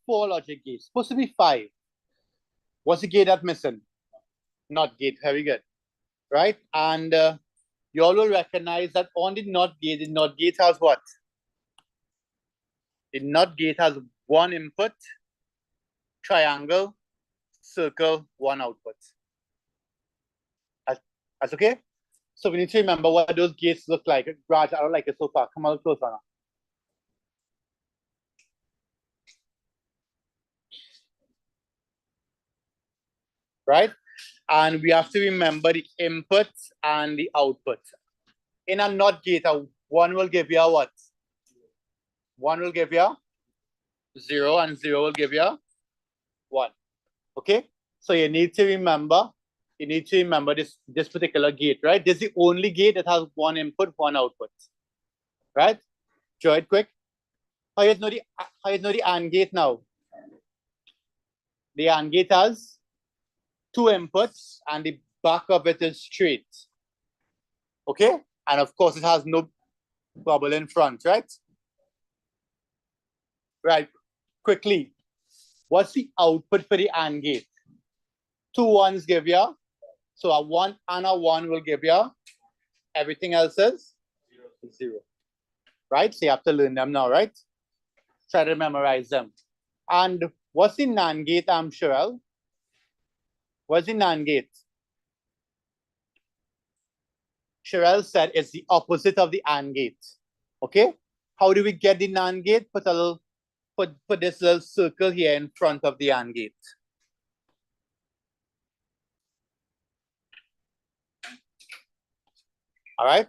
4 logic gates. Supposed to be 5. What's the gate that's missing? Not gate. Very good. Right? And you all will recognize that on the not gate has what? The not gate has one input, triangle, circle, one output. That's okay? So we need to remember what those gates look like. Raj, I don't like it so far. Come on closer now. Right? And we have to remember the input and the output. In a NOT gate, one will give you a what? One will give you 0 and 0 will give you 1. Okay? So you need to remember this particular gate, right? This is the only gate that has one input, one output. Right? Draw it quick. How you know the AND gate now? The AND gate has 2 inputs and the back of it is straight. Okay? And of course it has no bubble in front, right? Right. Quickly. What's the output for the AND gate? 2 ones give you. So a 1 and a 1 will give you. Everything else is 0. Right? So you have to learn them now, right? Try to memorize them. And what's the NAND gate, Sherelle? What's the NAND gate? Sherelle said it's the opposite of the AND gate. Okay? How do we get the NAND gate? Put this little circle here in front of the AND gate. All right?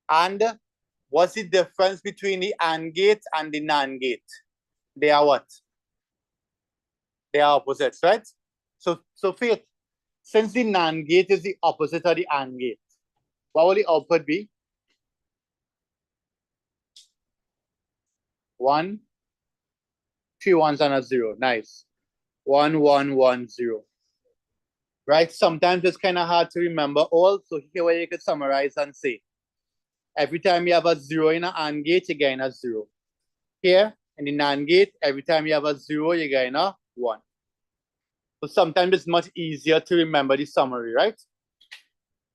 And what's the difference between the AND gate and the NAND gate? They are what? They are opposites, right? So Faith, since the NAND gate is the opposite of the AND gate, what will the output be? 1, 3 ones and a 0. Nice. 1, 1, 1, 0. Right? Sometimes it's kind of hard to remember all. So here where you could summarize and say, every time you have a 0 in an AND gate, you're getting a 0. Here in the NAND gate, every time you have a 0, you're getting a 1. So sometimes it's much easier to remember the summary, right?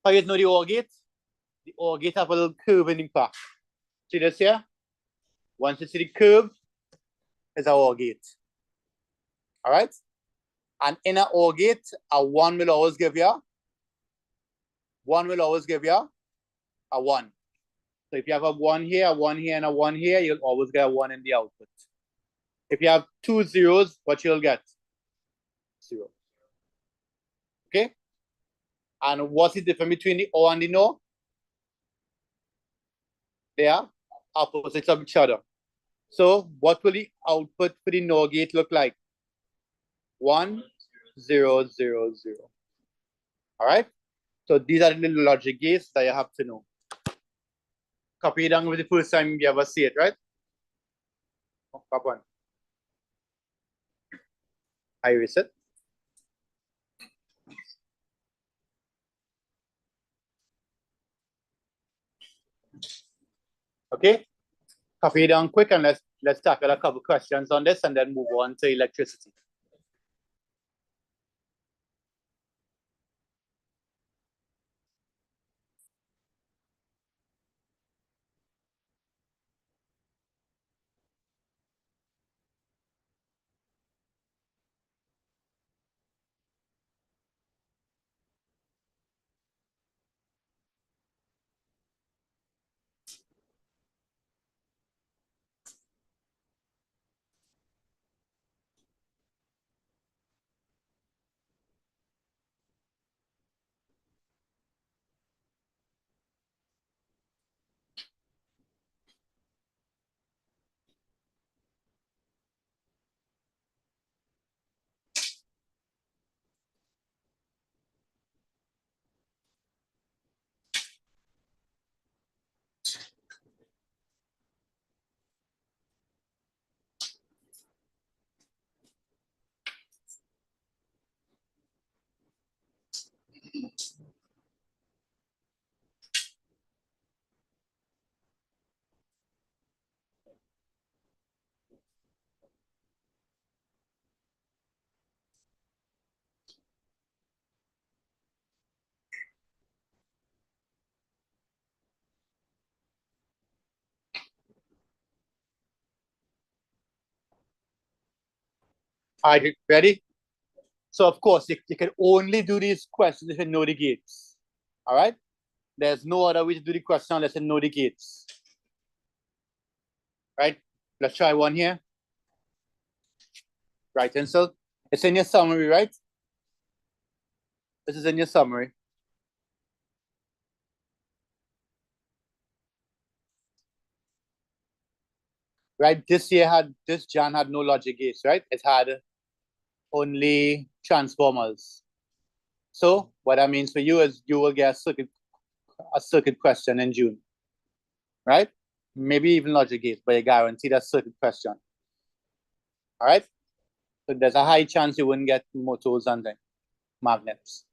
How you know the OR gate? The OR gate have a little curve in the back. See this here? Once you see the curve, it's our OR gate. All right? And in an OR gate, a 1 will always give you a 1. So if you have a 1 here, a 1 here, and a 1 here, you'll always get a 1 in the output. If you have 2 zeros, what you'll get? 0. Okay? And what's the difference between the OR and the NOR? They are opposites of each other. So what will the output for the NOR gate look like? 1, 0, 0, 0. All right? So these are the little logic gates that you have to know. Copy it down with the first time you ever see it, right? Oh, top one. I erase it. Okay? Copy it down quick and let's tackle a couple questions on this and then move on to electricity. All right, ready? So of course, you can only do these questions if you know the gates. All right? There's no other way to do the question unless you know the gates. Right? Let's try one here. Right, and so it's in your summary, right? This is in your summary. Right? This Jan had no logic gates, right? It had only transformers. So what that means for you is you will get a circuit question in June. Right? Maybe even logic gates, but you guaranteed a circuit question. All right? So there's a high chance you wouldn't get motors and then magnets.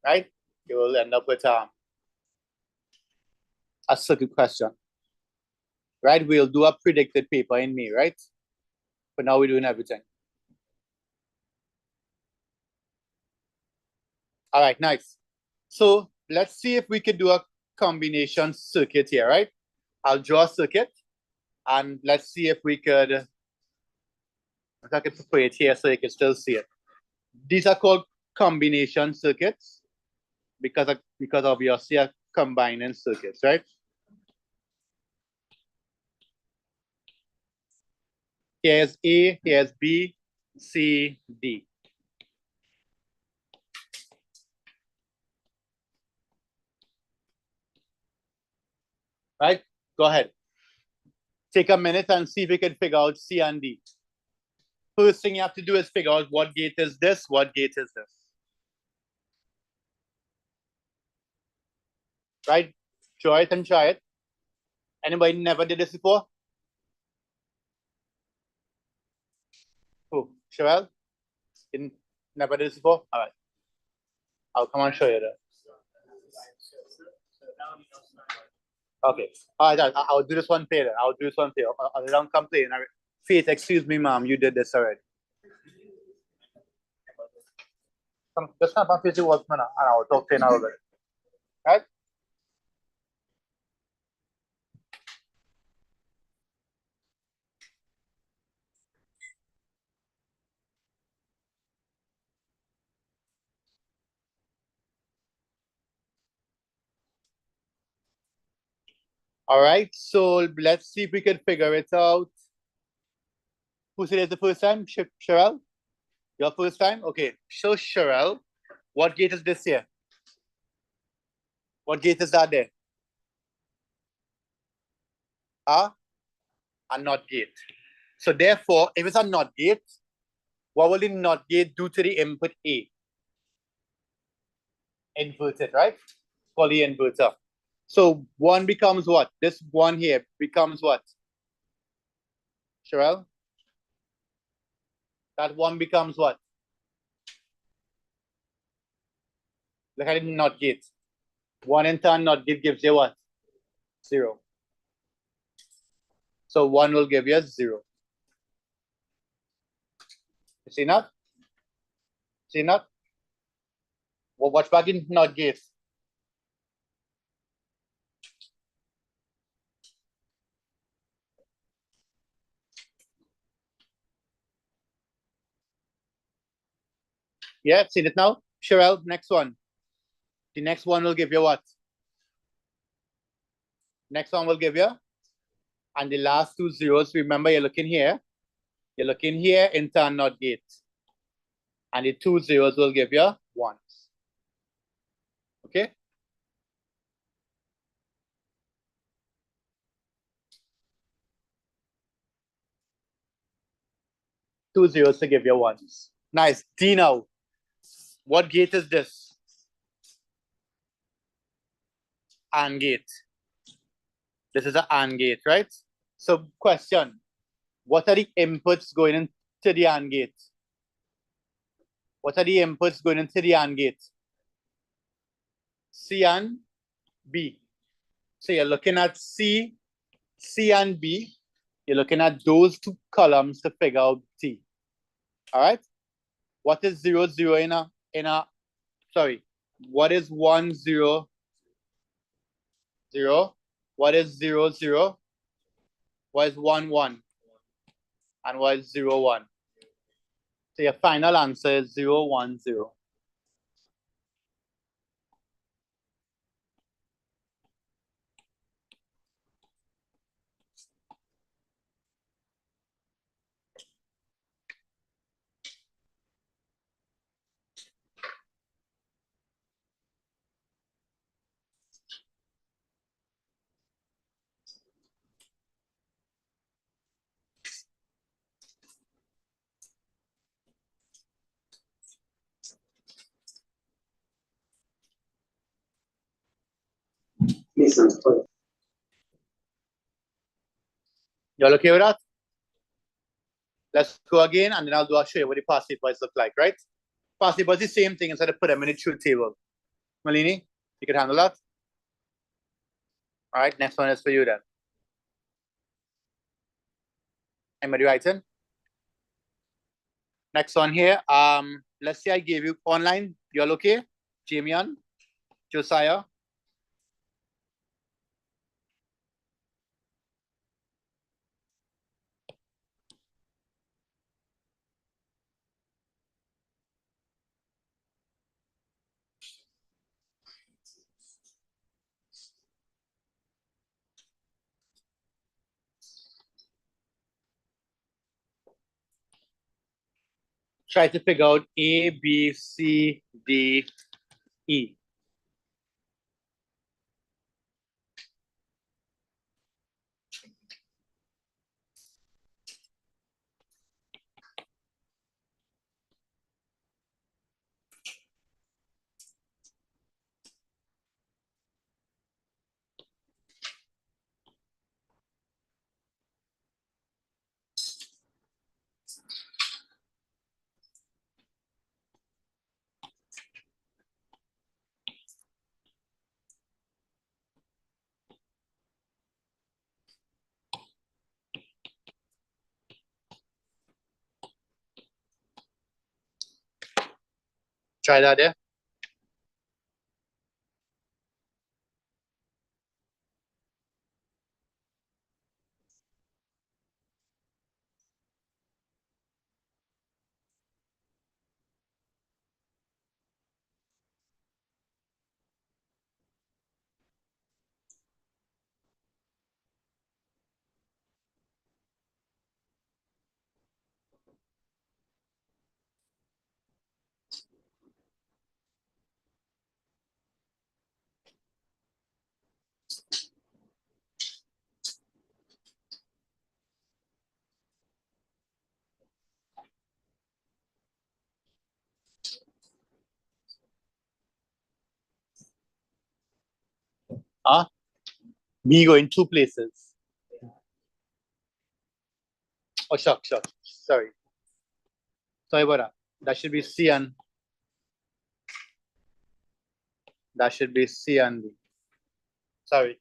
Right? You will end up with a circuit question. Right? We'll do a predicted paper in May, right? But now we're doing everything. All right, nice. So let's see if we could do a combination circuit here, right? I'll draw a circuit and let's see if we could, if I could put it here so you can still see it. These are called combination circuits because obviously are combining circuits, right? Here's A, here's B, C, D. Right? Go ahead. Take a minute and see if you can figure out C and D. First thing you have to do is figure out what gate is this, what gate is this. Right? Try it and try it. Anybody never did this before? Who? Sherelle? Didn't never did this before? All right. I'll come and show you that. Okay. All right, I'll do this one later. I'll do this one later. I don't complain. Faith, excuse me, ma'am. You did this already. Just come and face the workman and I'll talk to you now. Right? All right. So let's see if we can figure it out. Who said it the first time? Sherelle? Your first time? Okay. So Sherelle, what gate is this here? What gate is that there? A NOT gate. So therefore, if it's a NOT gate, what will the NOT gate do to the input A? Invert it, right? Call the inverter. So one becomes what? This one here becomes what? Sherelle? That one becomes what? Look at the NOT gate. 1 in turn NOT gate gives you what? 0. So 1 will give you 0. You see that? See that? Well, watch back in NOT gate. Yeah, seen it now? Sherelle, next one. The next one will give you what? Next one will give you? And the last 2 zeros, remember you're looking here. You're looking here in turn NOT gate. And the 2 zeros will give you 1s. Okay? Two zeros to give you 1s. Nice. D now. What gate is this? AND gate. This is an AND gate, right? So question, what are the inputs going into the AND gate? What are the inputs going into the AND gate? C and B. So you're looking at C and B. You're looking at those 2 columns to figure out T. All right? What is 0, 0 sorry, what is 1, 0, 0? What is 0, 0? What is 1, 1? And what is 0, 1? So your final answer is 0, 1, 0. Y'all okay with that? Let's go again, and then I'll show you what the passive voice look like, right? Passive voice is the same thing instead of put them in the truth table. Malini, you can handle that? All right, next one is for you then. Am I writing? Next one here. Let's say I gave you online. You're okay? Jamian, Josiah. Try to figure out A, B, C, D, E. Try that there. Huh? B go in two places. Oh, shuck. Sorry. Sorry about that. That should be C and D. Sorry.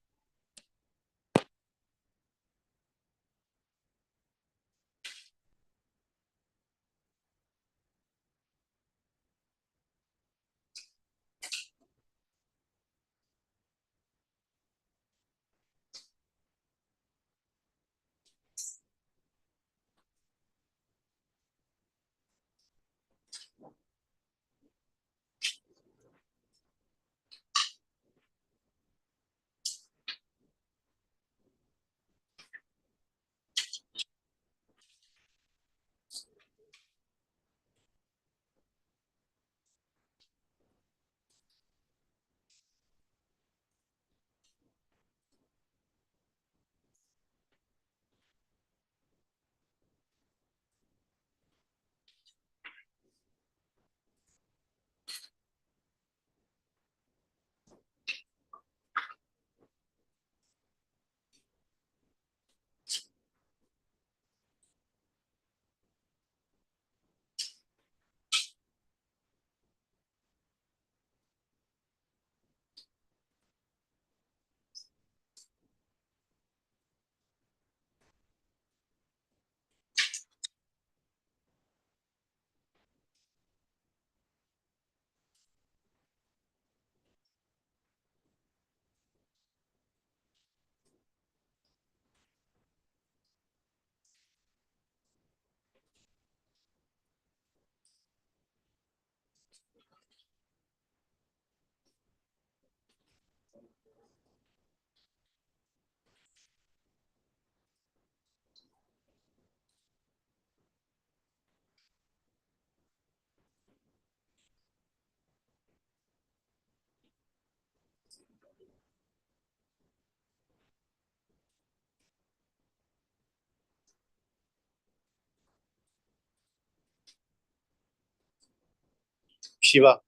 Shiva.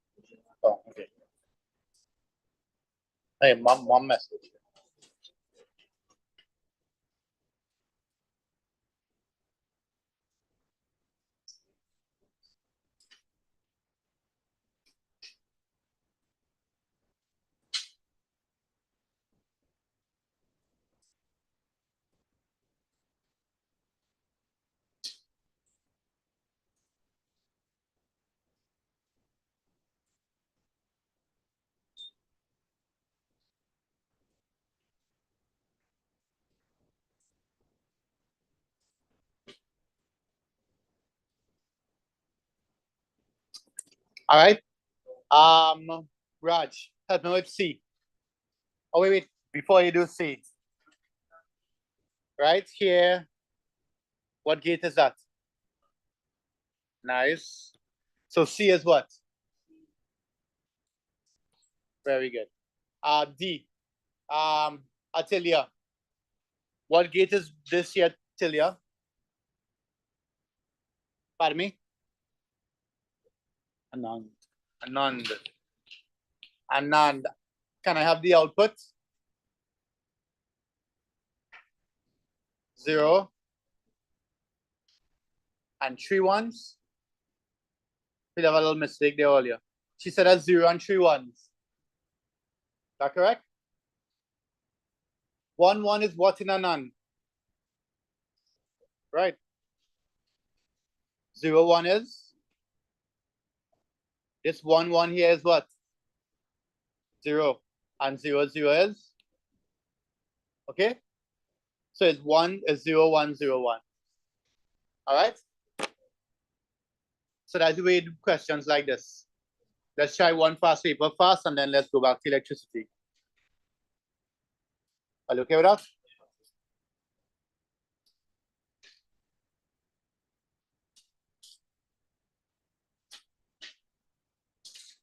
Oh, okay. Hey, mom message. All right. Raj, help me with C. Oh, wait. Before you do C, right here, what gate is that? Nice. So C is what? Very good. D. Atelier. What gate is this here, Atelier? Pardon me? Anand. Anand. Anand. Can I have the output? 0 and 3 ones. We have a little mistake there earlier. She said that's 0 and 3 ones. Is that correct? 1 1 is what in Anand? Right. 0 1 is? This 1 1 here is what? 0. And 0 0 is? Okay. So it's 1 is 0 1 0 1. All right. So that's the way you do questions like this. Let's try one fast paper fast and then let's go back to electricity. Are you okay with that?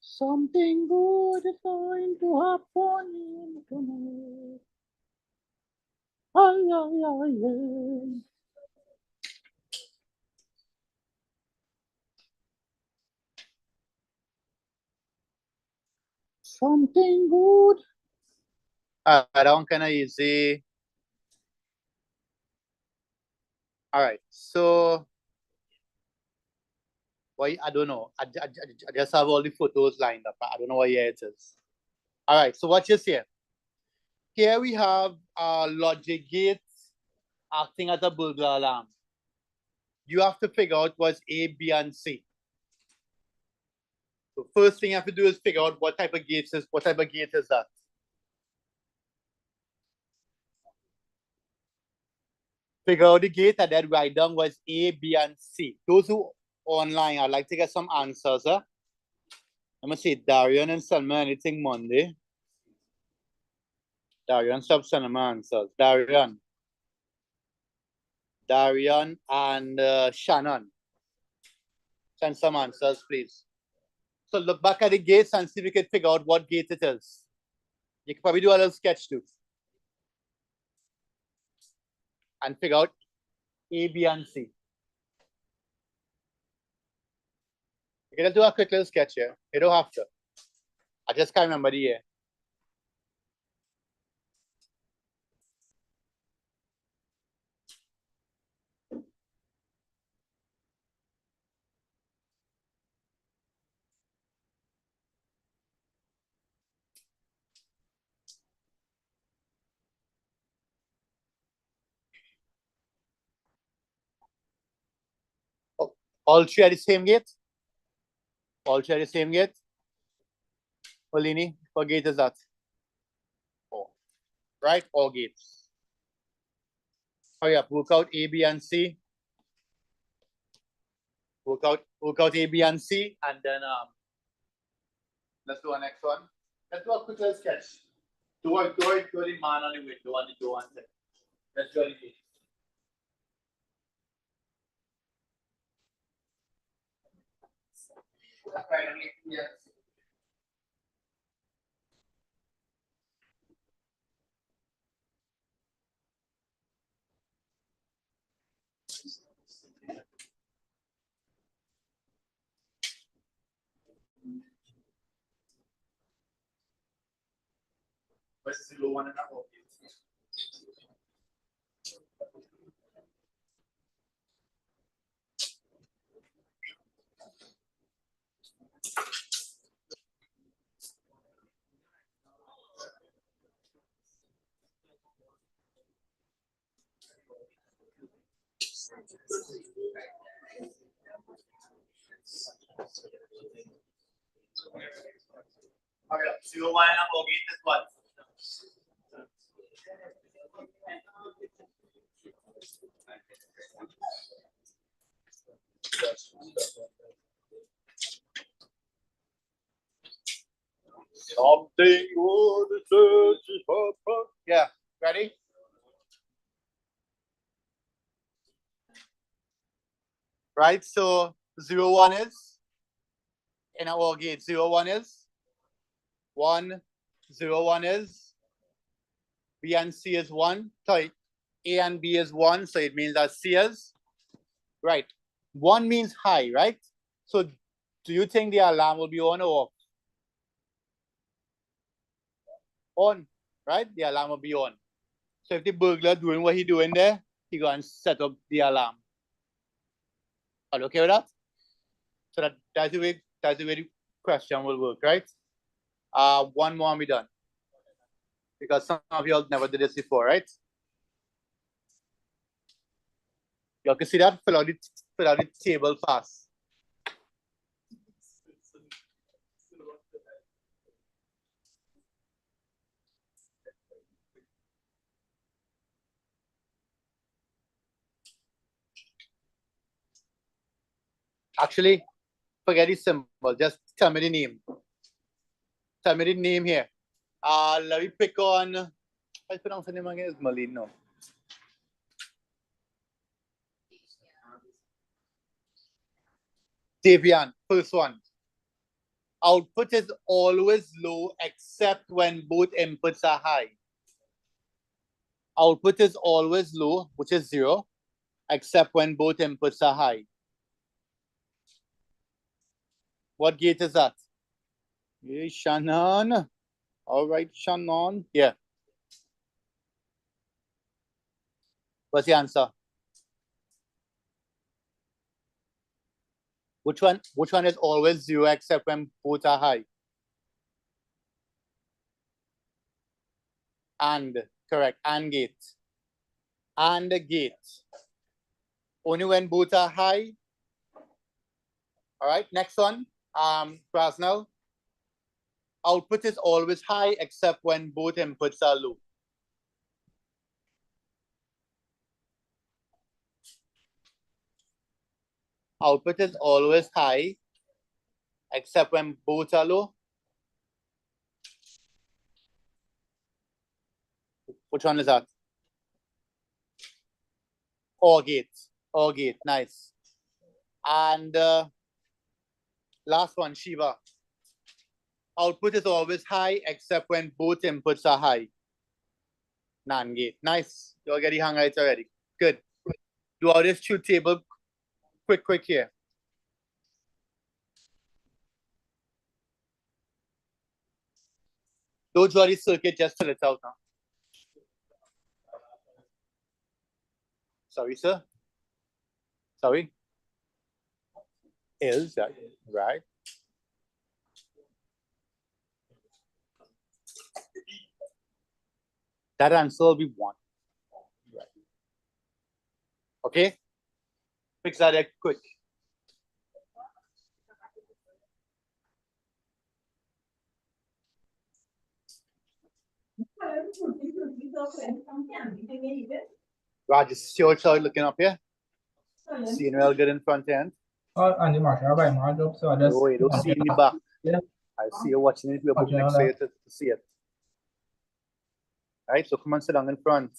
Something good is going to happen tonight. Ay, ay, ay, ay. Something good. That one kind of easy. All right. So, why? I don't know. I just have all the photos lined up. I don't know what year it is. All right. So, watch this here. Here we have a logic gate acting as a burglar alarm. You have to figure out what's A, B, and C. So first thing you have to do is figure out what type of gate is that. Figure out the gate and then write down what's A, B, and C. Those who online, I'd like to get some answers. Huh? Let me see, Darian and Selma, anything Monday? Darian, stop sending my answers. Darian and Shannon. Send some answers, please. So look back at the gates and see if you can figure out what gate it is. You can probably do a little sketch too. And figure out A, B, and C. You can just do a quick little sketch here. You don't have to. I just can't remember the year. All three are the same gate? All three are the same gate? Olini, what gate is that? 4. Right? All gates. Hurry up. Work out A, B, and C. Work out A, B, and C. And then let's do our next one. Let's do a quick little sketch. Do the man on the window and the door and thing. Let's do the gate. Yes. 0, 1 and OR gate is what? Something would search for. Yeah, ready? Right, so 0, 1 is in our gate. 0, 1 is 1, 0, 1 is B and C is 1. Sorry, A and B is 1, so it means that C is right. 1 means high, right? So do you think the alarm will be on or off? On, right? The alarm will be on. So if the burglar doing what he doing there, he go and set up the alarm. Are you okay with that? So that's the way the question will work, right? One more and we're done. Because some of you all never did this before, right? You can see that? Fill out the table fast. Actually, forget the symbol. Just tell me the name. Tell me the name here. Let me pick on. I pronounce the name again. It's Molino. Davian, first one. Output is always low except when both inputs are high. Output is always low, which is 0, except when both inputs are high. What gate is that? Hey, Shannon. All right, Shannon. Yeah. What's the answer? Which one is always 0 except when both are high? And, correct, and gate. And the gate. Only when both are high. All right, next one. Krasnell. Output is always high except when both inputs are low. Output is always high except when both are low. Which one is that? OR gate. OR gate. Nice. And last one, Shiva. Output is always high except when both inputs are high. NAND gate. Nice. You're getting hung right already. Good. Do all this truth table quick here. Don't draw the circuit, just fill it out now. Sorry, sir. Sorry. Is that right? That answer will be 1. Right. Okay? Fix that quick. Raj, is your child looking up here? Seeing well good in front end? Oh, and the marshal by my job, so I just. No, you don't see in the back. Yeah. I see you watching it. We're putting next to see it. All right, so come on, sit down in front.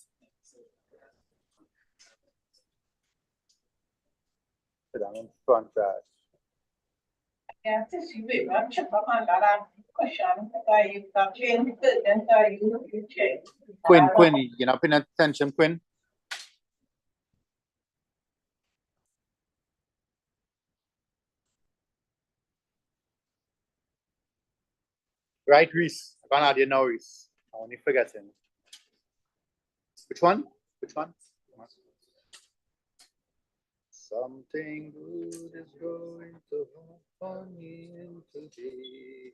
Sit down in front, Raj. Quinn, you're not paying attention, Quinn. Right, Reese. I can't add you now, Reese. I'm only forgetting. Which one? Which one? Something good is going to happen in today.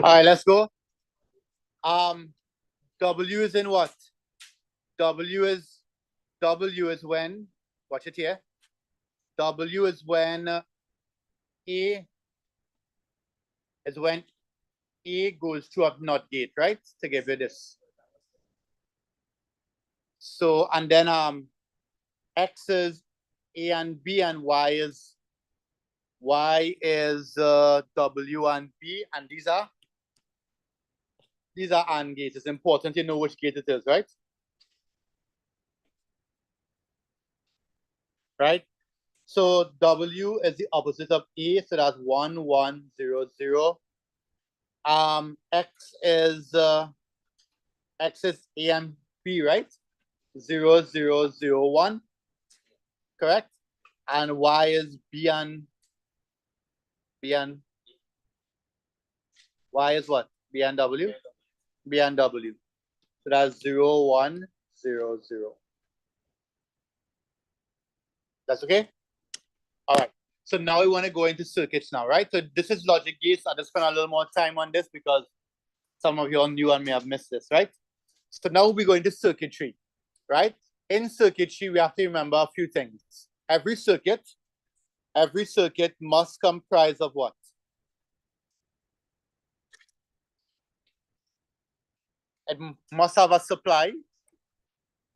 All right, let's go. W is in what? W is when, watch it here. W is when A is when A goes to a NOT gate, right? To give you this. So, and then X is A and B, and Y is W and B, and these are AND gates. It's important you know which gate it is, right? Right? So W is the opposite of A, so that's 1, 1, 0, 0. X is A and B, right? 0, 0, 0, 1. Correct? And Y is B and Y is what? B and W? B and W. So that's 0, 1, 0, 0. That's okay? All right. So now we want to go into circuits now, right? So this is logic gates. I'll just spend a little more time on this because some of you are new and may have missed this, right? So now we go into circuitry, right? In circuitry, we have to remember a few things. Every circuit must comprise of what? It must have a supply.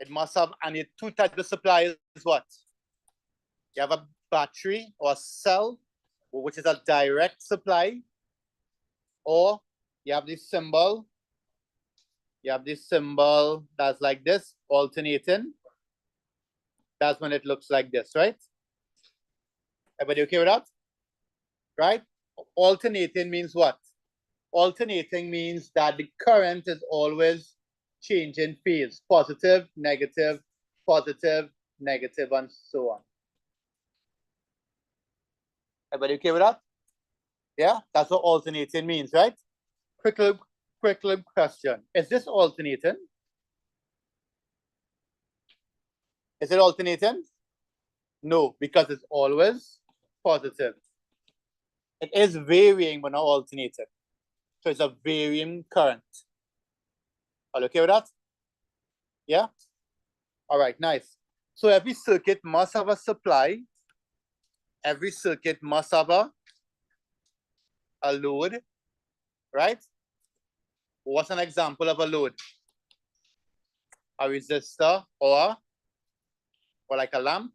It must have, and two types of supply is what? You have a battery or a cell, which is a direct supply, or you have this symbol. You have this symbol that's like this, alternating. That's when it looks like this, right? Everybody okay with that? Right? Alternating means what? Alternating means that the current is always changing phase, positive, negative, positive, negative, and so on. Everybody okay with that? Yeah, that's what alternating means, right? Quick little question. Is this alternating? Is it alternating? No, because it's always positive. It is varying but not alternating. So it's a varying current. Are you okay with that? Yeah? All right, nice. So every circuit must have a supply. Every circuit must have a load, right? What's an example of a load? A resistor or like a lamp.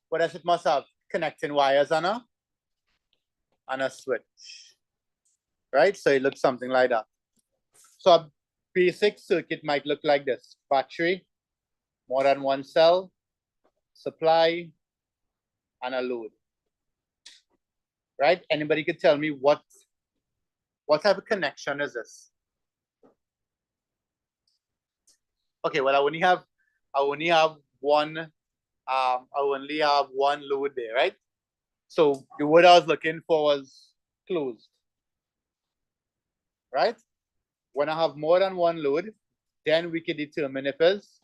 What else it must have? Connecting wires and a switch, right? So it looks something like that. So a basic circuit might look like this: battery, more than one cell, supply, and a load. Right? Anybody could tell me what type of connection is this? Okay, well I only have one load there, right? So the word I was looking for was closed. Right? When I have more than one load, then we can determine if it's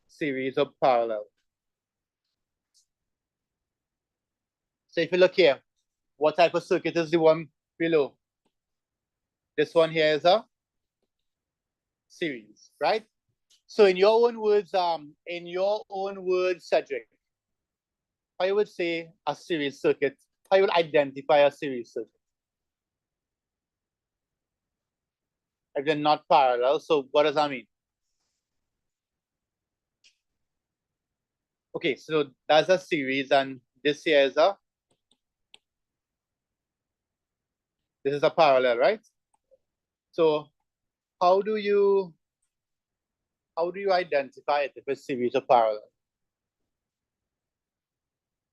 series or parallel. So if you look here, what type of circuit is the one below? This one here is a series, right? So in your own words, Cedric, I would say a series circuit. I would identify a series circuit. If they're not parallel, so what does that mean? Okay, so that's a series, and this here is this is a parallel, right? So how do you identify it if it's series or parallel?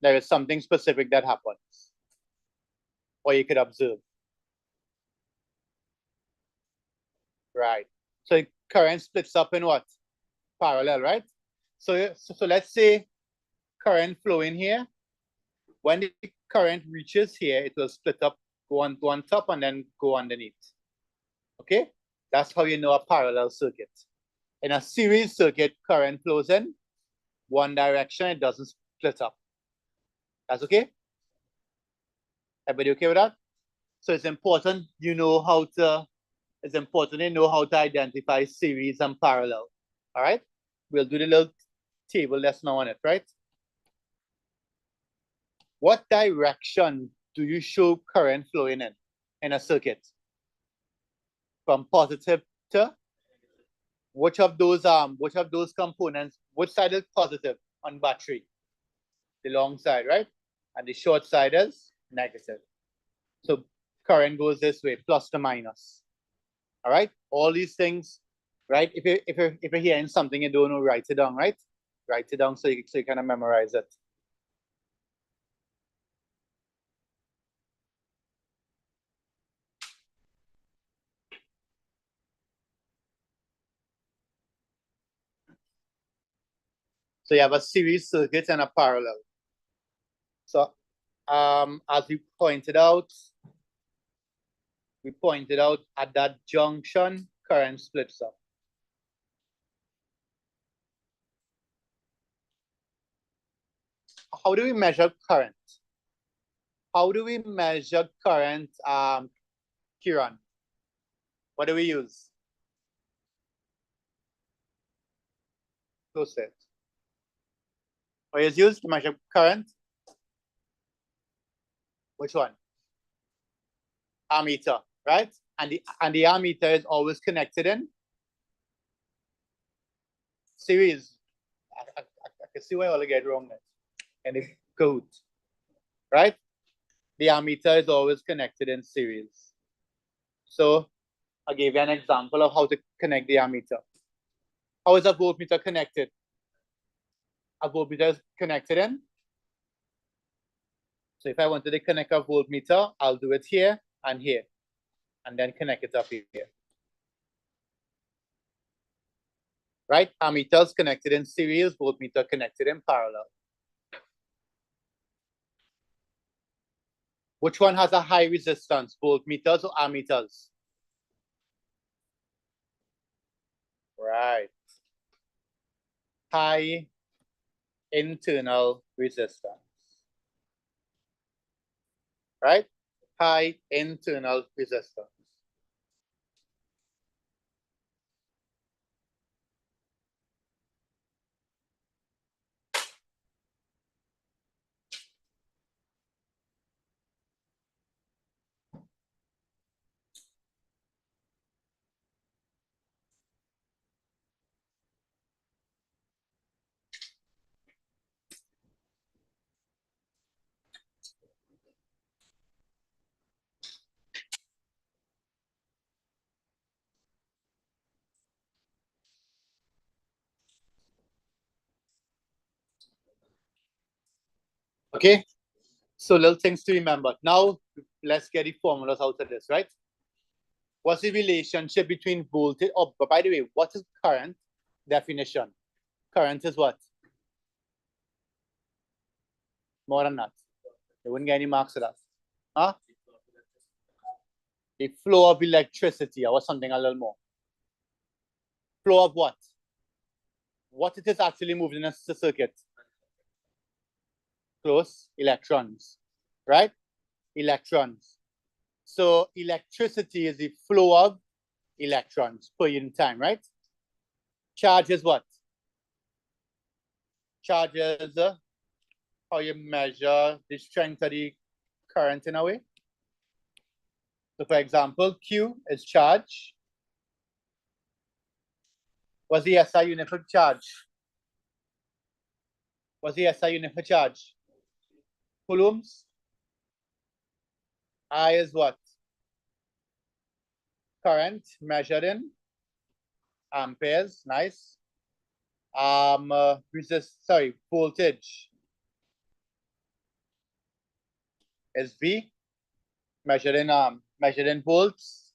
There is something specific that happens, or you could observe. Right. So current splits up in what? Parallel, right? So let's say current flowing here. When the current reaches here, it will split up, go on top, and then go underneath. Okay? That's how you know a parallel circuit. In a series circuit, current flows in one direction, it doesn't split up. That's okay? Everybody okay with that? So it's important you know how to identify series and parallel. All right? We'll do the little table lesson on it, right? What direction do you show current flowing in a circuit? From positive to which of those components, which side is positive on battery? The long side, right? And the short side is negative. So current goes this way, plus to minus. All right? All these things, right? If you're hearing something you don't know, write it down, right? Write it down so you kind of memorize it. So you have a series circuit and a parallel. So as we pointed out at that junction, current splits up. How do we measure current? How do we measure current, Kiran? What do we use? Close it. What is used to measure current? Which one? Ammeter, right? And the ammeter is always connected in series. I can see why I all get wrong there. And it's good, right? The ammeter is always connected in series. So I gave you an example of how to connect the ammeter. How is a voltmeter connected? A voltmeter is connected in. So if I wanted to connect a voltmeter, I'll do it here and here, and then connect it up here. right? Ammeters connected in series, voltmeter connected in parallel. Which one has a high resistance, voltmeters or ammeters? Right. High internal resistance. Right? High internal resistance. Okay? So little things to remember. Now, let's get the formulas out of this, right? What's the relationship between voltage? Oh, but by the way, what is current? Definition. Current is what? More than that. You wouldn't get any marks for that. Huh? The flow of electricity, or something a little more. Flow of what? What it is actually moving in a circuit? Close. Electrons. Right? Electrons. So electricity is the flow of electrons per unit time, right? Charge is what? Charge is how you measure the strength of the current in a way. So for example, Q is charge. What's the SI unit for charge? What's the SI unit for charge? Coulombs. I is what? Current measured in amperes. Nice. Voltage is V, measured in volts,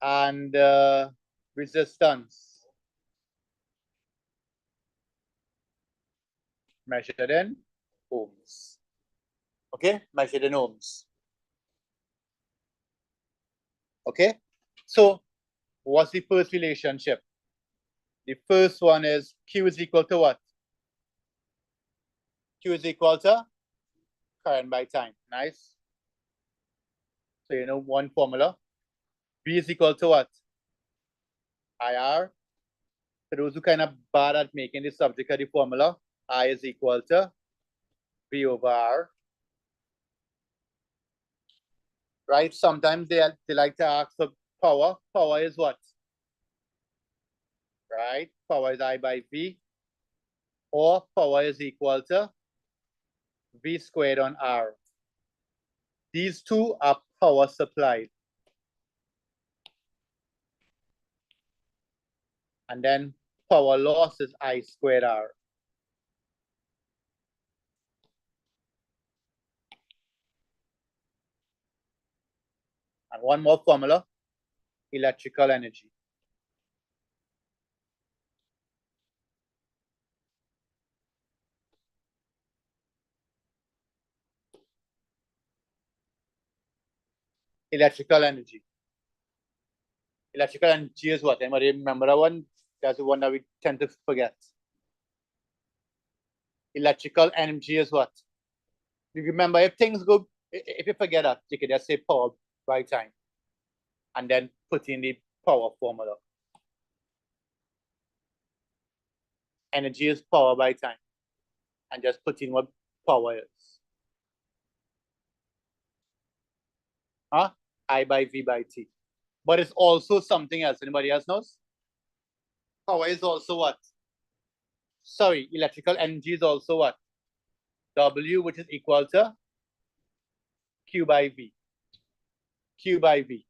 and resistance measured in ohms. Okay, measured in ohms. Okay, so what's the first relationship? The first one is Q is equal to what? Q is equal to current by time. Nice. So you know one formula. V is equal to what? IR. For those who kind of bad at making the subject of the formula, I is equal to V over R. Right? Sometimes they like to ask for power. Power is what? Right? Power is I by V. Or power is equal to V squared on R. These two are power supplied. And then power loss is I squared R. And one more formula, electrical energy. Electrical energy. Electrical energy is what? Anybody remember that one? That's the one that we tend to forget. Electrical energy is what? You remember, if things go, if you forget that, you can just say power by time and then put in the power formula. Energy is power by time and just put in what power is. Huh? I by V by T. But it's also something else. Anybody else knows? Power is also what? Sorry, electrical energy is also what? W, which is equal to Q by V. Q by V.